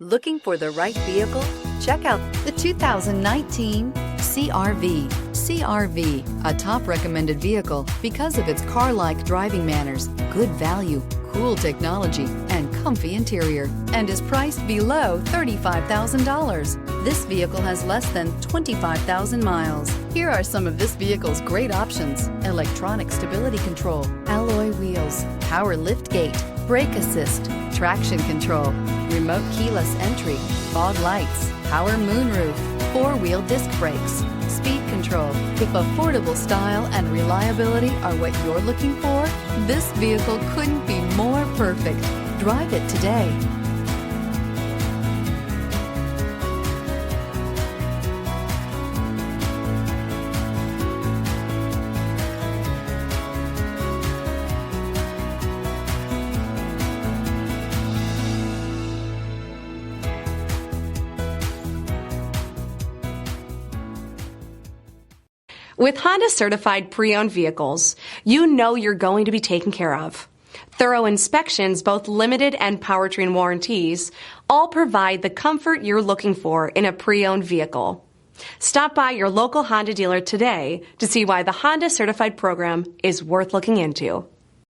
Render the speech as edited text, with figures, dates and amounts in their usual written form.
Looking for the right vehicle? Check out the 2019 CR-V. CR-V, a top recommended vehicle because of its car-like driving manners, good value, cool technology, and comfy interior, and is priced below $35,000. This vehicle has less than 25,000 miles. Here are some of this vehicle's great options: electronic stability control, alloy wheels, power liftgate, brake assist, traction control, remote keyless entry, fog lights, power moonroof, four-wheel disc brakes, speed control. If affordable style and reliability are what you're looking for, this vehicle couldn't be more perfect. Drive it today. With Honda certified pre-owned vehicles, you know you're going to be taken care of. Thorough inspections, both limited and powertrain warranties, all provide the comfort you're looking for in a pre-owned vehicle. Stop by your local Honda dealer today to see why the Honda certified program is worth looking into.